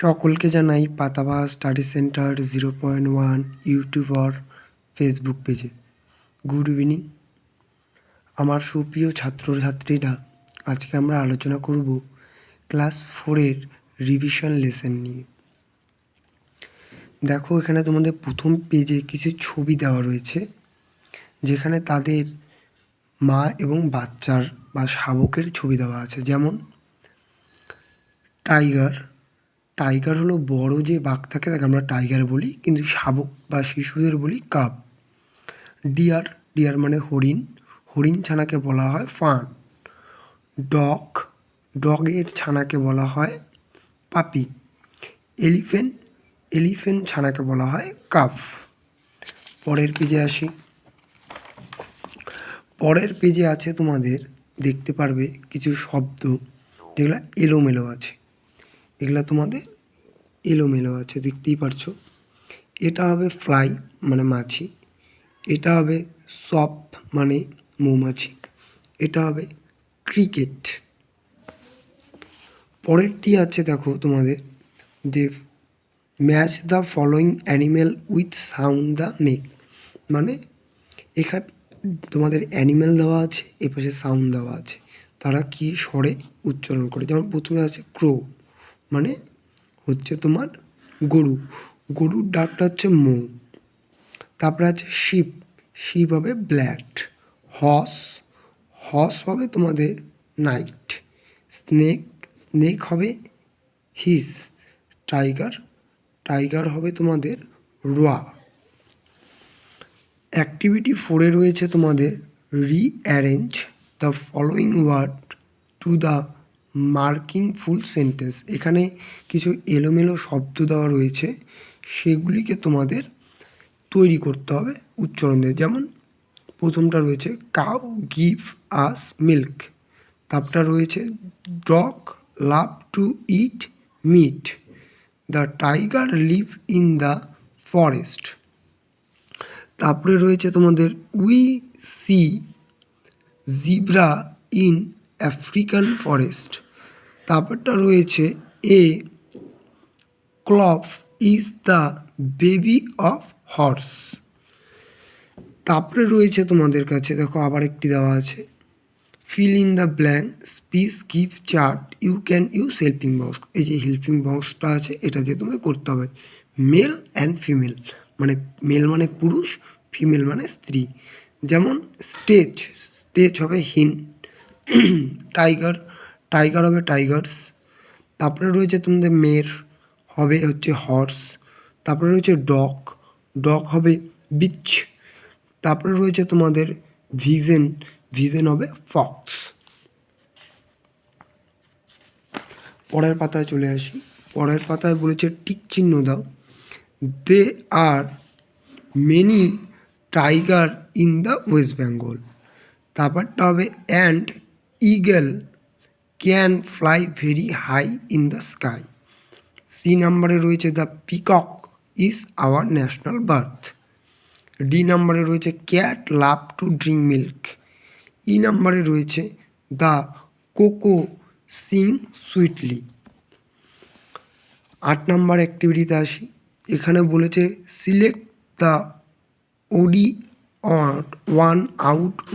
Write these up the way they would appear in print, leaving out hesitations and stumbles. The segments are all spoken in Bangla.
সকলকে জানাই পাতাবাহার স্টাডি সেন্টার 0.1 ইউটিউব আর ফেসবুক পেজে গুড ইভিনিং। আমার সুপ্রিয় ছাত্রছাত্রীরা, আজকে আমরা আলোচনা করব ক্লাস 4-এর রিভিশন লেসন নিয়ে। দেখো, এখানে তোমাদের প্রথম পেজে কিছু ছবি দেওয়া রয়েছে, যেখানে তাদের মা এবং বাচ্চার বা শাবকের ছবি দেওয়া আছে। যেমন টাইগার হলো বড় যে বাঘ থাকে, তাকে আমরা টাইগার বলি, কিন্তু শাবক বা শিশুদের বলি কাব। ডিয়ার মানে হরিণ ছানাকে বলা হয় ফান। ডগের ছানাকে বলা হয় পাপি। এলিফেন্ট ছানাকে বলা হয় কাফ। পরের পেজে আসি। পরের পেজে আছে, তোমাদের দেখতে পারবে কিছু শব্দ যেগুলো এলোমেলো আছে। এগুলো তোমাদের এলোমেলো আছে, দেখতেই পারছো। এটা হবে ফ্লাই মানে মাছি, এটা হবে সপ মানে মৌমাছি, এটা হবে ক্রিকেট। পরেরটি আছে, দেখো তোমাদের যে match the following animal with sound the make, মানে এখানে তোমাদের অ্যানিম্যাল দেওয়া আছে, এপাশে সাউন্ড দেওয়া আছে, তারা কি স্বরে উচ্চারণ করে। যেমন প্রথমে আছে ক্রো, মানে হচ্ছে তোমার গরুর ডাকটা হচ্ছে মৌ। তারপরে আছে শিপ হবে ব্ল্যাক। হর্স হবে তোমাদের নাইট। স্নেক হবে হিস। টাইগার হবে তোমাদের রোয়া। অ্যাক্টিভিটি 4-এ রয়েছে তোমাদের rearrange the following word to the marking full sentence. এখানে কিছু এলোমেলো শব্দ দেওয়া রয়েছে, সেগুলিকে তোমাদের তৈরি করতে হবে উচ্চারণ দিয়ে। যেমন প্রথমটা রয়েছে কাউ গিভ আস মিল্ক। তারপরটা রয়েছে dog love to eat meat. The tiger live in the forest. তারপরে রয়েছে তোমাদের we see zebra in African forest. তারপরটা রয়েছে a calf is the baby of horse. তারপরে রয়েছে তোমাদের কাছে, দেখো আবার একটি দেওয়া আছে fill in the blank speech give chart you can use helping box. এই যে হেল্পিং বক্সটা আছে, এটা দিয়ে তোমাদের করতে হবে মেল অ্যান্ড ফিমেল, মানে মেল মানে পুরুষ, ফিমেল মানে স্ত্রী। যেমন স্টেজ হবে হিন, টাইগার হবে টাইগার্স। তারপরে রয়েছে তোমাদের মেয়ের হবে হচ্ছে হর্স। তারপরে রয়েছে ডগ হবে বিচ। তারপরে রয়েছে তোমাদের ভিজেন হবে ফক্স। পরের পাতায় চলে আসি। পরের পাতায় বলেছে টিক চিহ্ন দাও। They are many tiger in the West Bengal. তারপরটা হবে and eagle can fly very high in the sky. C নাম্বারে রয়েছে the peacock is our national bird. D নাম্বারে রয়েছে cat love to drink milk. E নাম্বারে রয়েছে the cuckoo sing sweetly. 8 number অ্যাক্টিভিটিতে আসি। এখানে বলেছে select the odd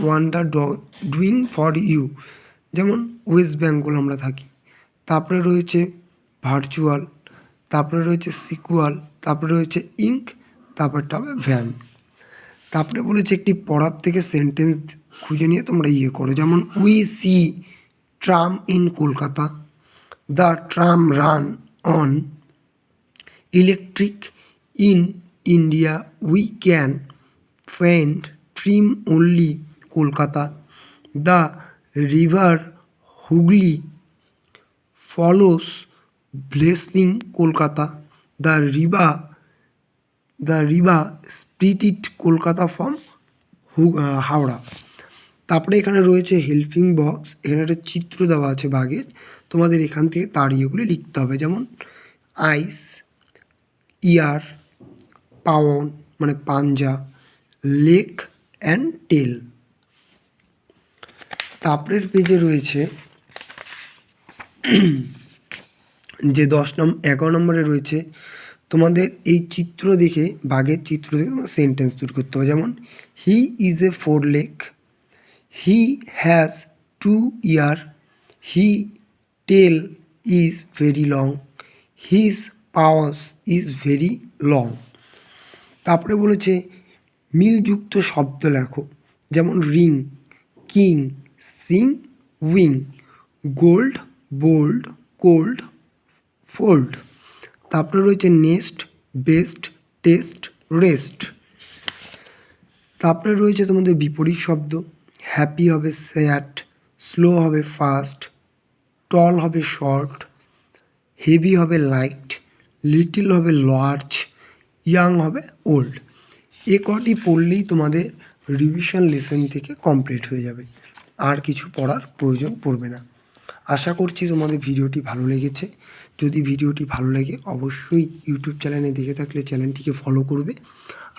one the doing for you. যেমন ওয়েস্ট বেঙ্গল আমরা থাকি। তারপরে রয়েছে ভার্চুয়াল, তারপরে রয়েছে সিকুয়াল, তারপরে রয়েছে ইঙ্ক, তারপরটা হবে ভ্যান। তারপরে বলেছে একটি পড়ার থেকে সেন্টেন্স খুঁজে নিয়ে তোমরা করো। যেমন we see tram in Kolkata. The tram run on electric. In India we can find tram only Kolkata. The river Hooghly follows blessing Kolkata. The river splitted Kolkata from Howrah. তারপরে এখানে রয়েছে হেল্পিং বক্স। এখানে একটা চিত্র দেওয়া আছে বাঘের, তোমাদের এখান থেকে তার ইয়েগুলি লিখতে হবে। যেমন আইস, ইয়ার, পাওন মানে পাঞ্জা, লেক অ্যান্ড টেল। তারপরের পেজে রয়েছে যে 11 নম্বরে রয়েছে, তোমাদের এই চিত্র দেখে, বাঘের চিত্র দেখে তোমরা সেন্টেন্স তৈরি করতে হবে। যেমন he is a 4 leg, he has 2 ear, he tail is very long, his paws is very long. তারপরে বলেছে মিলযুক্ত শব্দ লেখো। যেমন ring, king, sing, wing, gold, bold, cold, fold. তারপরে রয়েছে নেস্ট, বেস্ট, টেস্ট, রেস্ট। তারপরে রয়েছে তোমাদের বিপরীত শব্দ। হ্যাপি হবে স্যাড, স্লো হবে ফাস্ট, টল হবে শর্ট, হেভি হবে লাইট, লিটল হবে লার্জ, ইয়াং হবে ওল্ড। এ কটি পড়লেই তোমাদের রিভিশন লেসন থেকে কমপ্লিট হয়ে যাবে, আর কিছু পড়ার প্রয়োজন পড়বে না। আশা করছি তোমাদের ভিডিওটি ভালো লেগেছে। যদি ভিডিওটি ভালো লাগে অবশ্যই ইউটিউব চ্যানেলে দেখে থাকলে চ্যানেলটিকে ফলো করবে,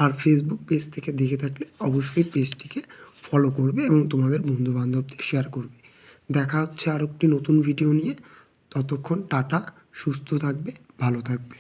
আর ফেসবুক পেজ থেকে দেখে থাকলে অবশ্যই পেজটিকে ফলো করবে এবং তোমাদের বন্ধুবান্ধবদের শেয়ার করবে। দেখা হচ্ছে আর একটি নতুন ভিডিও নিয়ে। ততক্ষণ টাটা, সুস্থ থাকবে, ভালো থাকবে।